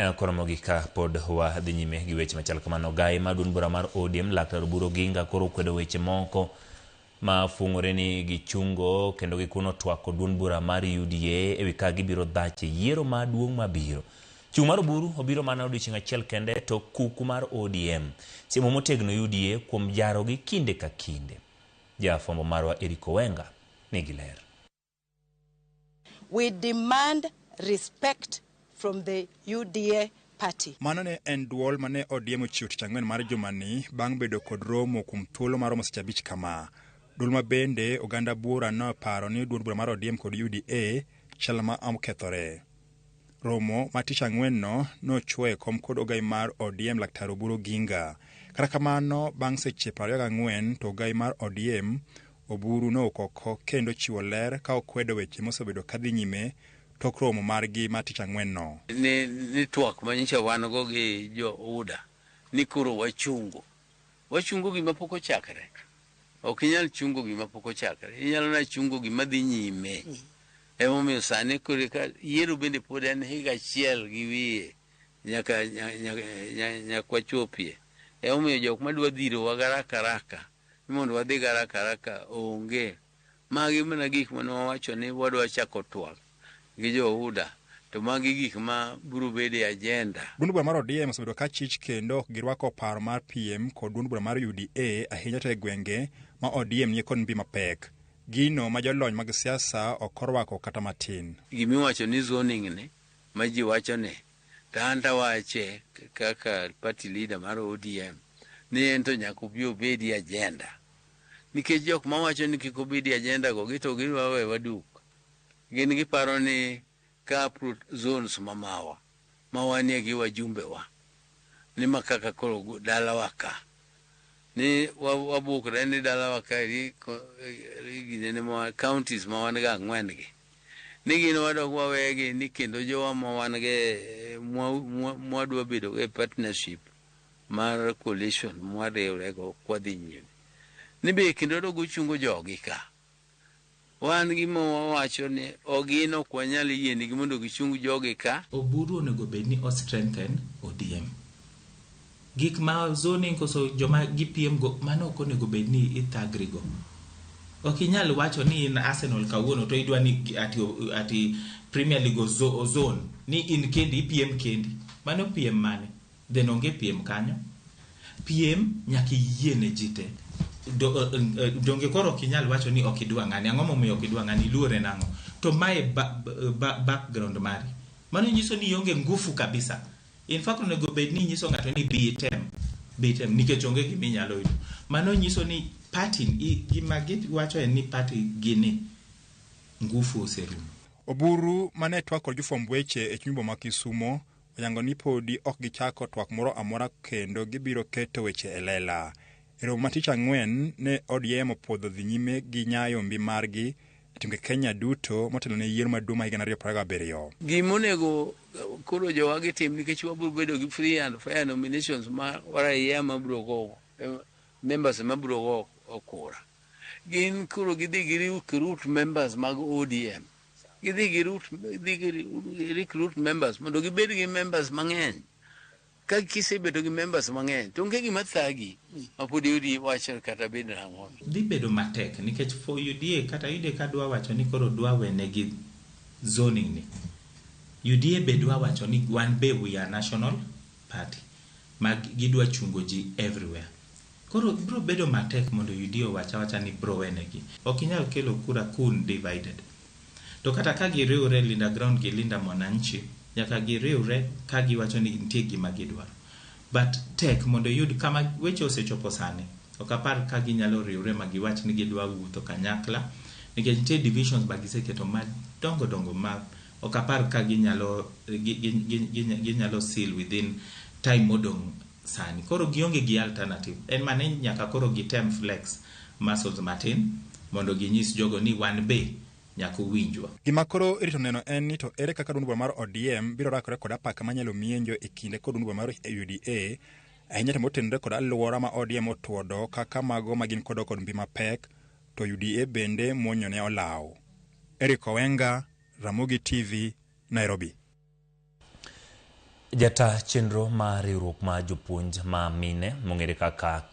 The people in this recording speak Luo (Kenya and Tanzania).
Koromo gi ka pod wa dhi nyime gi weche machal kamano. Gai madun bura mar ODM Laktar Oburu Oginga koro kwedo weche moko ma fungore ni gichungo kendo gikuno twako duond bura mar UDA ewi ka gibiro dhache yiero maduong' mabiro. Chung' mar Oburu obiro mana odiochieng' achiel kende to kuku mar ODM siemo motegno UDA kuom jaro gi kinde ka kinde. Jafwambo marwa Eric Owenga nigi ler. We demand respect from the UDA party. Mano ne en duol mane ODM ochiwo tich ang'wen mar jumani bang' bedo kod romo kuom thuolo mar romo seche abich kama. Duol ma bende oganda bura noparo ni duond bura mar ODM kod UDA chal ma okethore. Romo ma tich ang'wen no nochwoye kom kod ogai mar ODM Laktar Oburu Oginga. Kata kamano bang' seche 24 to ogai mar ODM Oburu nokoko kendo chiwo ler ka okwedo weche mosebedo kadhi nyime tok romo margi ma tich ang'wen no. Ni twak manyicha wan go gi jo UDA ni koro wachungo gima pok ochakre. Ok inyal chungo gima pok ochakre. Inyalo na chungo gima dhi nyime. Emomiyo sani koro ka yiero bende pod en higa achiel gi wiye nyaka wachopie. Emomiyo jok madwa dhiro wa garaka mondo wadhi garaka onge. Magi mana gik mane wawacho ni wadwa chako twak gi jo UDA to magi gik ma biro bedo e agenda. Duond bura mar ODM osebedo ka chich kendo girwako paro mar PM kod duond bura mar UDA ahinya to e gwenge ma ODM nie kod mbi mapek. Gino ma jolony mag siasa ok orwako kata matin. Gimiwacho ni zoning ni ma ji wacho ne tanda wache kaka party leader mar ODM ni ento nyaka obedi agenda. Nikech jok ma wacho ni kik obedi agenda go gito giwawe waduk. Gin giparo ni ka zones mawanie gi wajumbe wa ni makaka koro dala waka ni wabukre ni dala waka ri gine mo counties ma wan ga ng'wen gi ni gin wadok wawegi ni kendo jowa ma wan ge mwadwa bedo e partnership mar coalition mwadewre go kwadhi nyime ni be kendo dogo chungo jogi ka wan gimo wacho ni ogino kwanyal yieni gi mondo gichung jogi ka. Oburu onego bed ni o strengthen ODM. Gik ma zoning koso joma gi PM go mano ok onego bed ni ithagri go. Ok inyal wacho ni in Arsenal kawuono to idwa ni ati Premier League zone ni in kendi PM kendi. Mano PM mane? Then onge PM kanyo. PM nyaka yiene jite. Donge koro kinyal wacho ni okidwa ng'ani ang'o momiyo okidwa ng'ani luore nango to my background mari mano nyiso ni onge ngufu kabisa. In fact onego bed ni nyiso ng'ato ni bitem nikech onge gima inyalo yudo. Mano nyiso ni party gima wacho en ni party gini ngufu oserumo. Oburu mane twak kod jofwamb weche e chuny boma ma Kisumo oyango ni podi ok gichako twak moro amora kendo gibiro keto weche e lela. Romo ma tich ang'wen ne ODM opodho dhi nyime gi nyayo mbi margi tunge Kenya duto motelo ne yiero maduong' ma higa 2027. Gimonego koro jowa gitim nikech wabiro bedo gi free and fair nominations ma raia mabiro go members mabiro go okura. Gin koro gidhi gi recruit members mag ODM. Gidhi gi recruit members mondo gibed gi members mang'eny. Ka kisebedo gi members mang'eny to onge gima thagi mapodi UDA wacho kata bed nang'o. Dhi bedo matek nikech for UDA kata UDA ka dwa wacho ni koro dwa wene gi zoning ni. UDA be dwa wacho ni wan be we are national party mag gidwa chungo ji everywhere. Koro bro bedo matek mondo UDA wacha ni bro wene gi. Ok inyal kelo kura kun divided. To kata ka giriwre Linda Ground gi Linda Mwananchi nyaka giriwre ka giwacho ni nitie gima gidwaro. But tek mondo yud kama weche osechopo sani. Ok apar ka ginyalo riwre ma giwach ni gidwa wuotho kanyakla nikech nitie divisions ba giseketo madongo ma ok apar ka ginyalo seal within time modong sani. Koro gionge gi alternative. En mane nyaka koro gitem flex muscles matin mondo ginyis jogo ni wan be nyako winjwa. Gima koro irito neno en ni to ere kaka duond bura mar ODM biro rakore kod apaka manyalo mienjo e kinde kod duond bura mar UDA ahinya to motenore kod alwora ma ODM otuodo kaka mago magin kod mbi mapek to UDA bende muonyo ne olaw. Eric Owenga, Ramogi TV, Nairobi. Jata chenro ma riwruok ma jopuonj ma mine mong'ere kaka